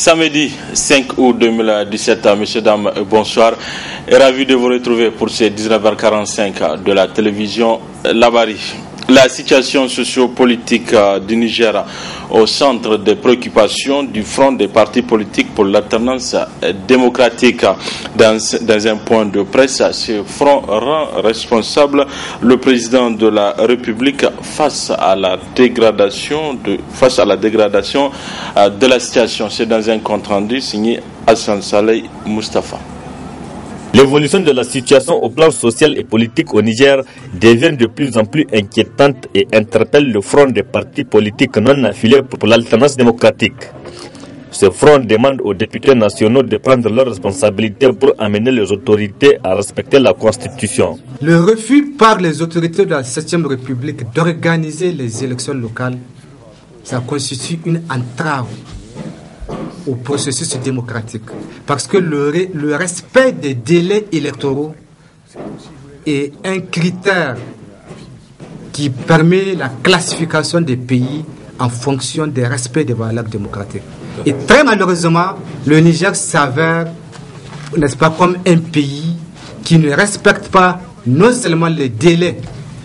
Samedi 5 août 2017, messieurs, dames, bonsoir. Et ravi de vous retrouver pour ces 19h45 de la télévision Labari. La situation socio-politique du Niger au centre des préoccupations du front des partis politiques pour l'alternance démocratique. Dans un point de presse, ce front rend responsable le président de la République face à la dégradation de la situation. C'est dans un compte rendu signé Hassan Saleh Mustafa. L'évolution de la situation au plan social et politique au Niger devient de plus en plus inquiétante et interpelle le front des partis politiques non affiliés pour l'alternance démocratique. Ce front demande aux députés nationaux de prendre leurs responsabilités pour amener les autorités à respecter la Constitution. Le refus par les autorités de la 7e République d'organiser les élections locales, ça constitue une entrave au processus démocratique. Parce que le respect des délais électoraux est un critère qui permet la classification des pays en fonction des respects des valeurs démocratiques. Et très malheureusement, le Niger s'avère, n'est-ce pas, comme un pays qui ne respecte pas non seulement les délais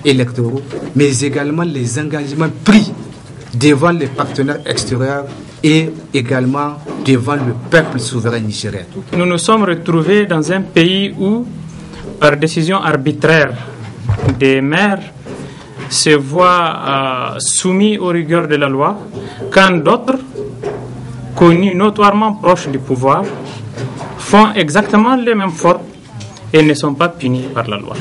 électoraux, mais également les engagements pris devant les partenaires extérieurs et également devant le peuple souverain nigérien. Nous nous sommes retrouvés dans un pays où, par décision arbitraire, des maires se voient soumis aux rigueurs de la loi, quand d'autres, connus notoirement proches du pouvoir, font exactement les mêmes fautes et ne sont pas punis par la loi.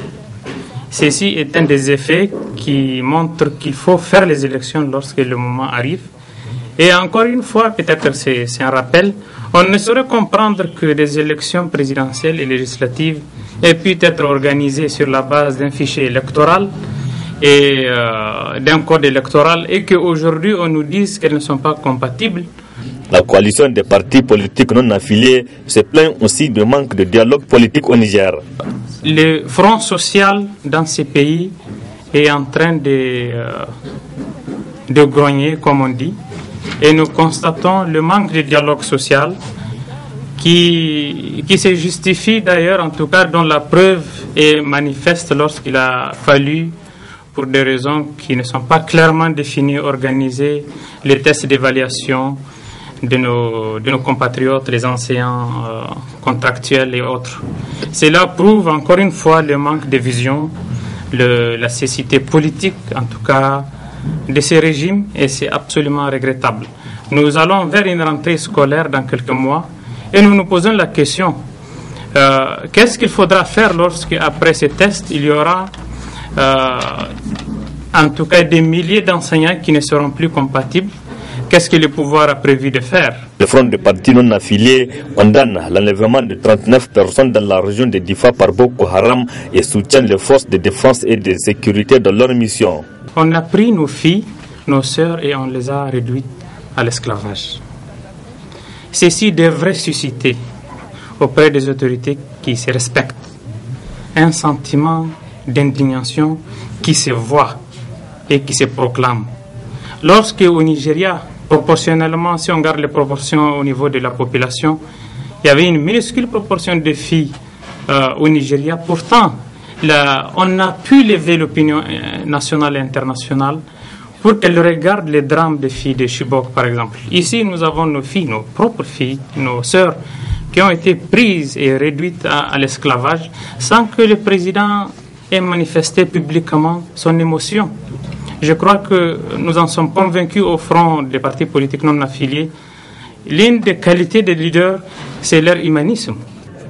Ceci est un des effets qui montre qu'il faut faire les élections lorsque le moment arrive. Et encore une fois, peut-être c'est un rappel, on ne saurait comprendre que des élections présidentielles et législatives aient pu être organisées sur la base d'un fichier électoral et d'un code électoral et qu'aujourd'hui on nous dise qu'elles ne sont pas compatibles. La coalition des partis politiques non affiliés se plaint aussi du manque de dialogue politique au Niger. Le front social dans ces pays est en train de grogner, comme on dit. Et nous constatons le manque de dialogue social qui se justifie d'ailleurs, en tout cas dont la preuve est manifeste lorsqu'il a fallu, pour des raisons qui ne sont pas clairement définies, organiser les tests d'évaluation de nos compatriotes, les enseignants contractuels et autres. Cela prouve encore une fois le manque de vision, la cécité politique, en tout cas, de ces régimes, et c'est absolument regrettable. Nous allons vers une rentrée scolaire dans quelques mois et nous nous posons la question, qu'est-ce qu'il faudra faire lorsque, après ces tests, il y aura en tout cas des milliers d'enseignants qui ne seront plus compatibles? Qu'est-ce que le pouvoir a prévu de faire? Le front des partis non affiliés condamne l'enlèvement de 39 personnes dans la région de Difa par Boko Haram et soutient les forces de défense et de sécurité dans leur mission. On a pris nos filles, nos sœurs et on les a réduites à l'esclavage. Ceci devrait susciter auprès des autorités qui se respectent un sentiment d'indignation qui se voit et qui se proclame. Lorsque au Nigeria, proportionnellement, si on garde les proportions au niveau de la population, il y avait une minuscule proportion de filles au Nigeria. Pourtant, on a pu lever l'opinion nationale et internationale pour qu'elle regarde les drames des filles de Chibok, par exemple. Ici, nous avons nos filles, nos propres filles, nos sœurs, qui ont été prises et réduites à l'esclavage sans que le président ait manifesté publiquement son émotion. Je crois que nous en sommes convaincus au front des partis politiques non affiliés. L'une des qualités des leaders, c'est leur humanisme.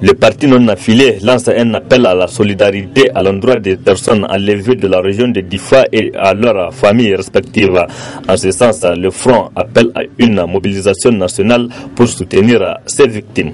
Le parti non affilié lance un appel à la solidarité à l'endroit des personnes enlevées de la région de Difa et à leurs familles respectives. En ce sens, le front appelle à une mobilisation nationale pour soutenir ces victimes.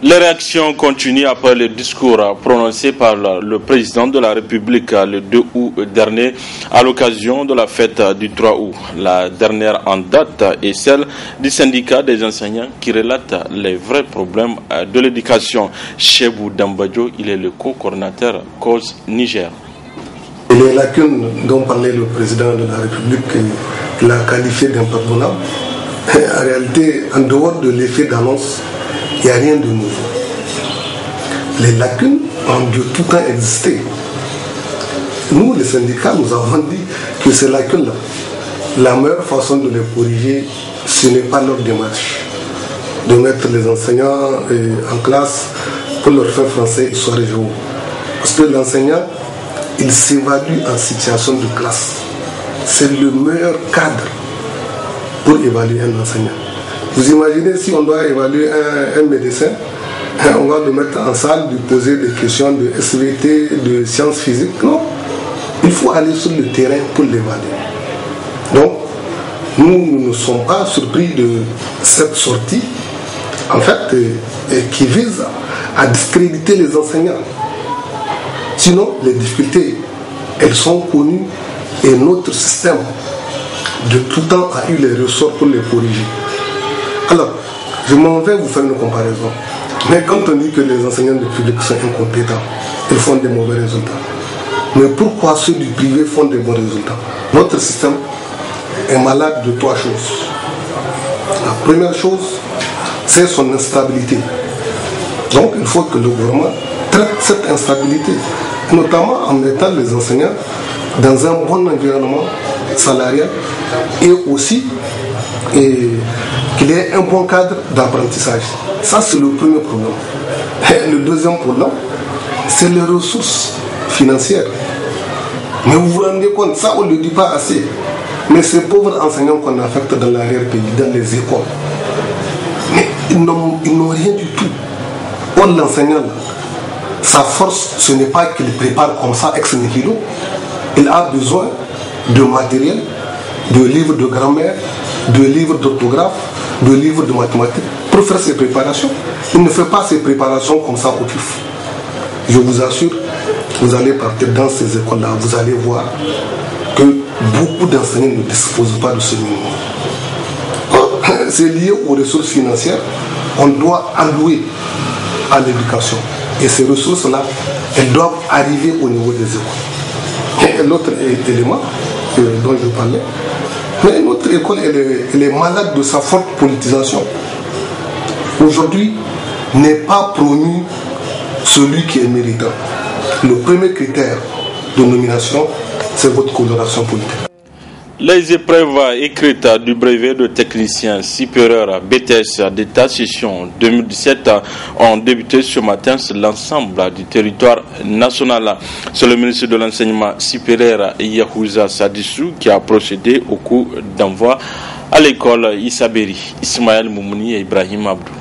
Les réactions continuent après le discours prononcé par le président de la République le 2 août dernier à l'occasion de la fête du 3 août. La dernière en date est celle du syndicat des enseignants qui relate les vrais problèmes de l'éducation. Chebou Dambadjo, il est le co-coordinateur Cause Niger. Et les lacunes dont parlait le président de la République, l'a qualifié d'impardonnable. En réalité, en dehors de l'effet d'annonce, il n'y a rien de nouveau. Les lacunes ont de tout temps existé. Nous, les syndicats, nous avons dit que ces lacunes-là, la meilleure façon de les corriger, ce n'est pas leur démarche de mettre les enseignants en classe pour leur faire français, histoire et géo. Parce que l'enseignant, il s'évalue en situation de classe. C'est le meilleur cadre pour évaluer un enseignant. Vous imaginez si on doit évaluer un médecin, on va le mettre en salle, lui poser des questions de SVT, de sciences physiques. Non, il faut aller sur le terrain pour l'évaluer. Donc, nous ne sommes pas surpris de cette sortie, en fait, qui vise à discréditer les enseignants. Sinon, les difficultés, elles sont connues et notre système de tout temps a eu les ressorts pour les corriger. Alors, je m'en vais vous faire une comparaison. Mais quand on dit que les enseignants du public sont incompétents, ils font des mauvais résultats. Mais pourquoi ceux du privé font des bons résultats? Notre système est malade de trois choses. La première chose, c'est son instabilité. Donc il faut que le gouvernement traite cette instabilité, notamment en mettant les enseignants dans un bon environnement salarial et aussi qu'il y ait un bon cadre d'apprentissage. Ça, c'est le premier problème. Et le deuxième problème, c'est les ressources financières. Mais vous vous rendez compte, ça on ne le dit pas assez. Mais ces pauvres enseignants qu'on affecte dans l'arrière-pays, dans les écoles, mais ils n'ont rien du tout. Or, l'enseignant, sa force, ce n'est pas qu'il prépare comme ça ex nihilo. Il a besoin de matériel, de livres de grammaire, de livres d'orthographe, de livres de mathématiques pour faire ses préparations. Il ne fait pas ses préparations comme ça au pif. Je vous assure, vous allez partir dans ces écoles-là, vous allez voir que beaucoup d'enseignants ne disposent pas de ce niveau. C'est lié aux ressources financières. On doit allouer à l'éducation. Et ces ressources-là, elles doivent arriver au niveau des écoles. Et l'autre élément dont je parlais, mais notre école, elle est malade de sa forte politisation. Aujourd'hui, n'est pas promu celui qui est méritant. Le premier critère de nomination, c'est votre coloration politique. Les épreuves écrites du brevet de technicien supérieur BTS d'état session 2017 ont débuté ce matin sur l'ensemble du territoire national. C'est le ministre de l'enseignement supérieur Yahouza Sadissou qui a procédé au coup d'envoi à l'école Issaberi. Ismaël Moumouni et Ibrahim Abdou.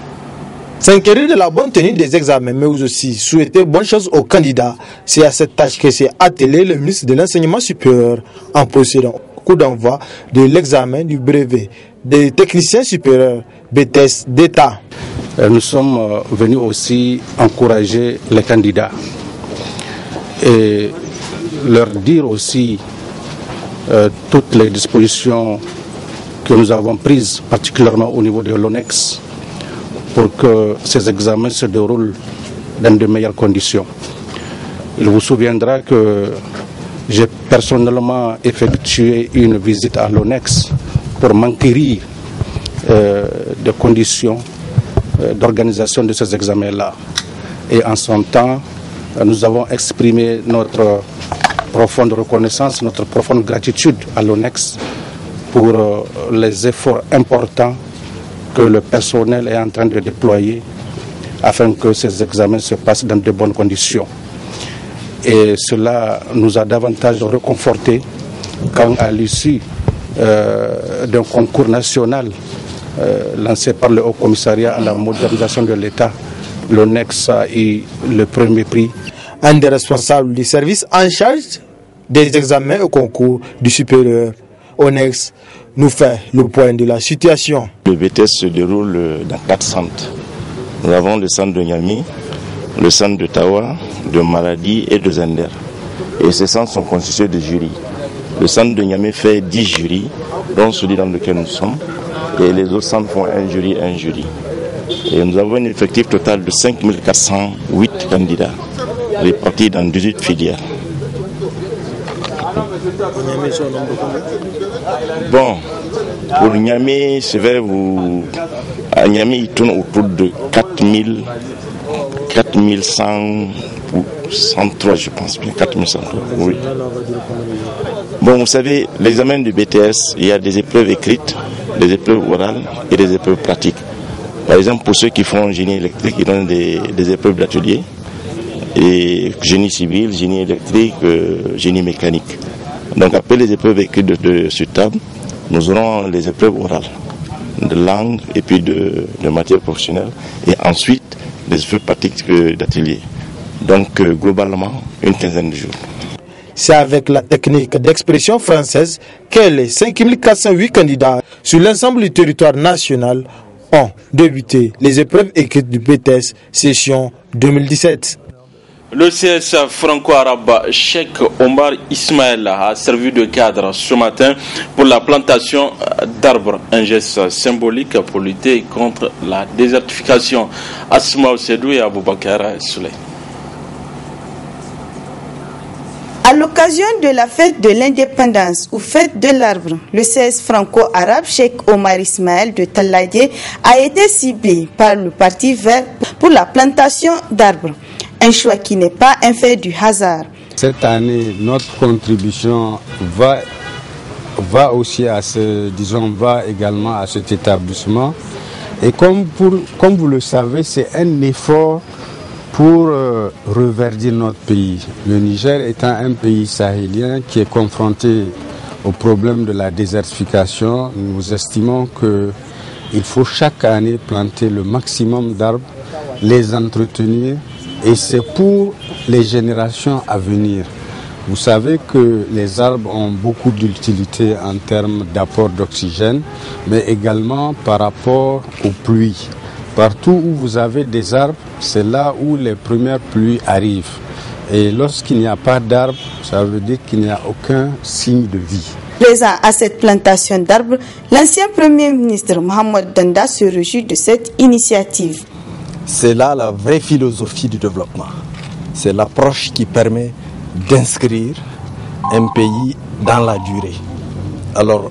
S'inquiéter de la bonne tenue des examens, mais aussi souhaiter bonne chance aux candidats, c'est à cette tâche que s'est attelé le ministre de l'enseignement supérieur en procédant au coup d'envoi de l'examen du brevet des techniciens supérieurs BTS d'État. Nous sommes venus aussi encourager les candidats et leur dire aussi toutes les dispositions que nous avons prises, particulièrement au niveau de l'ONEX, pour que ces examens se déroulent dans de meilleures conditions. Il vous souviendra que j'ai personnellement effectué une visite à l'ONEX pour m'enquérir des conditions d'organisation de ces examens-là. Et en son temps, nous avons exprimé notre profonde reconnaissance, notre profonde gratitude à l'ONEX pour les efforts importants que le personnel est en train de déployer afin que ces examens se passent dans de bonnes conditions. Et cela nous a davantage reconfortés quand, à l'issue d'un concours national lancé par le Haut Commissariat à la modernisation de l'État, l'ONEX a eu le premier prix. Un des responsables du service en charge des examens au concours du supérieur ONEX nous fait le point de la situation. Le BTS se déroule dans 4 centres. Nous avons le centre de Niamey, le centre de Tawa, de Maradi et de Zender. Et ces centres sont constitués de jurys. Le centre de Niamey fait 10 jurys, dont celui dans lequel nous sommes. Et les autres centres font un jury. Et nous avons un effectif total de 5408 candidats, répartis dans 18 filières. Bon, Pour Niamey, c'est vrai, à Niamey, il tourne autour de 4100 ou 103, je pense bien, 4103, oui. Bon, vous savez, l'examen du BTS, il y a des épreuves écrites, des épreuves orales et des épreuves pratiques. Par exemple, pour ceux qui font génie électrique, ils donnent des épreuves d'atelier, et génie civil, génie électrique, génie mécanique. Donc après les épreuves écrites de ce table, nous aurons les épreuves orales de langue et puis de matière professionnelle, et ensuite les épreuves pratiques d'atelier. Donc globalement, une quinzaine de jours. C'est avec la technique d'expression française que les 5408 candidats sur l'ensemble du territoire national ont débuté les épreuves écrites du BTS session 2017. Le CS franco-arabe Cheikh Omar Ismaël a servi de cadre ce matin pour la plantation d'arbres, un geste symbolique pour lutter contre la désertification. Asma Osedou et Aboubakar Souley. À l'occasion de la fête de l'indépendance ou fête de l'arbre, le CS franco-arabe Cheikh Omar Ismaël de Taladie a été ciblé par le Parti vert pour la plantation d'arbres. Un choix qui n'est pas un fait du hasard. Cette année, notre contribution va aussi va également à cet établissement. Et comme vous le savez, c'est un effort pour reverdir notre pays. Le Niger étant un pays sahélien qui est confronté au problème de la désertification, nous estimons qu'il faut chaque année planter le maximum d'arbres, les entretenir, et c'est pour les générations à venir. Vous savez que les arbres ont beaucoup d'utilité en termes d'apport d'oxygène, mais également par rapport aux pluies. Partout où vous avez des arbres, c'est là où les premières pluies arrivent. Et lorsqu'il n'y a pas d'arbres, ça veut dire qu'il n'y a aucun signe de vie. Présent à cette plantation d'arbres, l'ancien Premier ministre Mohamed Danda se réjouit de cette initiative. C'est là la vraie philosophie du développement. C'est l'approche qui permet d'inscrire un pays dans la durée. Alors,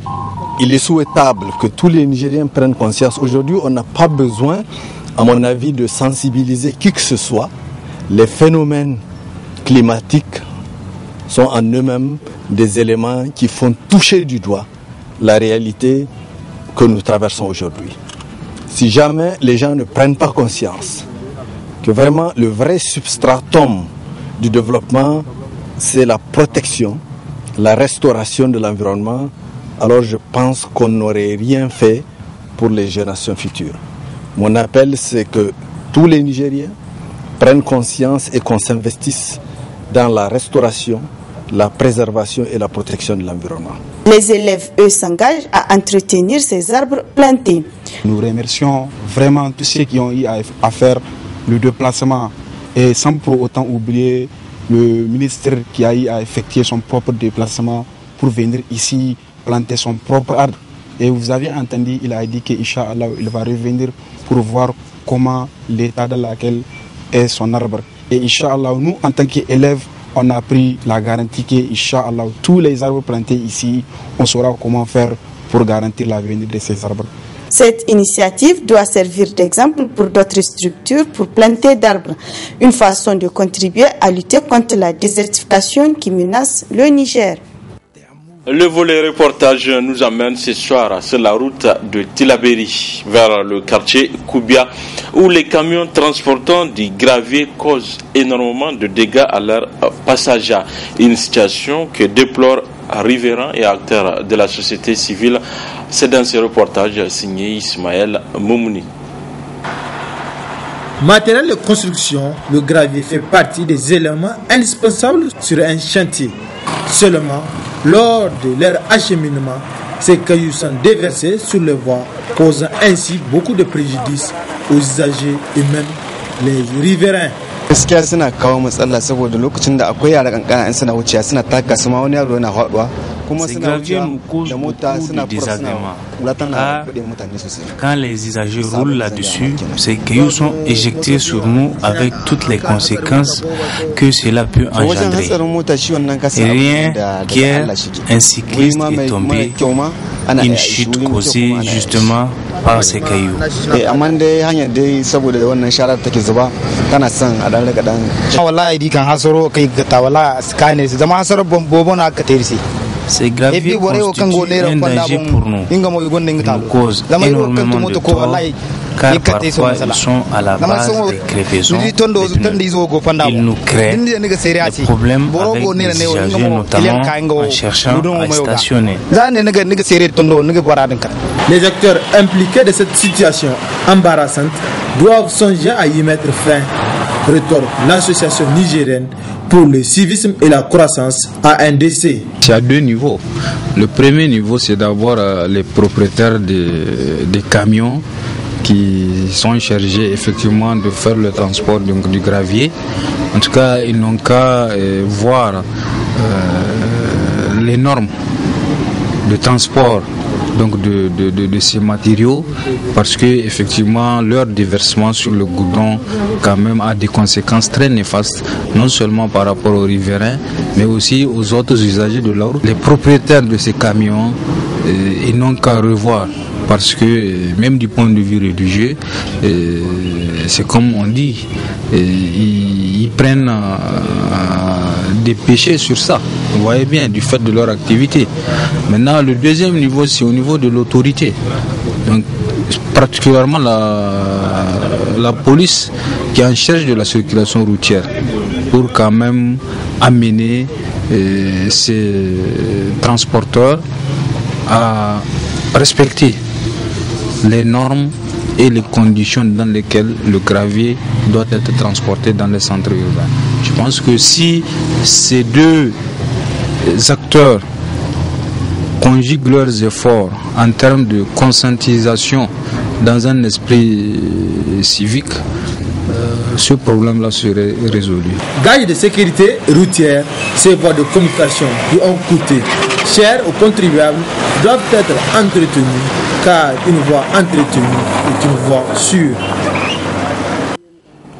il est souhaitable que tous les Nigériens prennent conscience. Aujourd'hui, on n'a pas besoin, à mon avis, de sensibiliser qui que ce soit. Les phénomènes climatiques sont en eux-mêmes des éléments qui font toucher du doigt la réalité que nous traversons aujourd'hui. Si jamais les gens ne prennent pas conscience que vraiment le vrai substratum du développement, c'est la protection, la restauration de l'environnement, alors je pense qu'on n'aurait rien fait pour les générations futures. Mon appel, c'est que tous les Nigériens prennent conscience et qu'on s'investisse dans la restauration, la préservation et la protection de l'environnement. Les élèves, eux, s'engagent à entretenir ces arbres plantés. Nous remercions vraiment tous ceux qui ont eu à faire le déplacement et sans pour autant oublier le ministre qui a eu à effectuer son propre déplacement pour venir ici planter son propre arbre. Et vous avez entendu, il a dit qu'Inch'Allah, il va revenir pour voir comment l'état dans lequel est son arbre. Et Inch'Allah, nous, en tant qu'élèves, on a pris la garantie qu'Inch'Allah, tous les arbres plantés ici, on saura comment faire pour garantir l'avenir de ces arbres. Cette initiative doit servir d'exemple pour d'autres structures pour planter d'arbres. Une façon de contribuer à lutter contre la désertification qui menace le Niger. Le volet reportage nous amène ce soir sur la route de Tilaberi vers le quartier Koubia où les camions transportant du gravier causent énormément de dégâts à leurs passagers. Une situation que déplorent riverains et acteurs de la société civile. C'est dans ce reportage signé Ismaël Moumouni. Matériel de construction, le gravier fait partie des éléments indispensables sur un chantier. Seulement, lors de leur acheminement, ces cailloux sont déversés sur les voies, causant ainsi beaucoup de préjudices aux usagers et même les riverains. Gaskiya suna kawo matsala saboda lokacin da akwai yara kankana suna wuciya suna taka su ma wani yaro yana haɗuwa Ces graviers nous causent beaucoup de désagréments. Quand les usagers roulent là-dessus, ces cailloux sont éjectés sur nous avec toutes les conséquences que cela peut engendrer. Et rien qu'hier, un cycliste est tombé, une chute causée justement par ces cailloux. Ces graviers constituent un danger pour nous. Ils nous causent énormément de tort, car parfois ils sont à la base des crevaisons des pneus. Ils nous créent des problèmes avec les usagers, notamment en cherchant à stationner. Les acteurs impliqués de cette situation embarrassante doivent songer à y mettre fin, rétorque l'association nigérienne pour le civisme et la croissance ANDC. C'est à deux niveaux. Le premier niveau, c'est d'abord les propriétaires des camions qui sont chargés effectivement de faire le transport du gravier. En tout cas, ils n'ont qu'à voir les normes de transport de ces matériaux, parce que effectivement leur déversement sur le goudron quand même a des conséquences très néfastes, non seulement par rapport aux riverains mais aussi aux autres usagers de la route. Les propriétaires de ces camions ils n'ont qu'à revoir, parce que même du point de vue religieux, c'est comme on dit, ils prennent des péchés sur ça, vous voyez bien, du fait de leur activité. Maintenant, le deuxième niveau, c'est au niveau de l'autorité. Donc, particulièrement la police qui est en charge de la circulation routière, pour quand même amener ces transporteurs à respecter les normes et les conditions dans lesquelles le gravier doit être transporté dans les centres urbains. Je pense que si ces deux acteurs conjuguent leurs efforts en termes de conscientisation dans un esprit civique, ce problème-là serait résolu. Gage de sécurité routière, ces voies de communication qui ont coûté cher aux contribuables doivent être entretenues, car une voie entretenue est une voie sûre.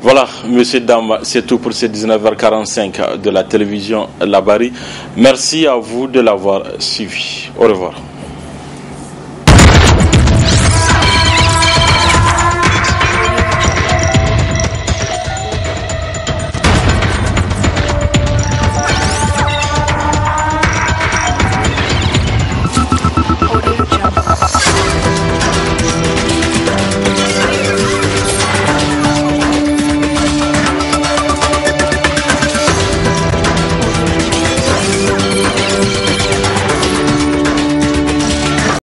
Voilà, messieurs, dames, c'est tout pour ces 19h45 de la télévision Labari. Merci à vous de l'avoir suivi. Au revoir.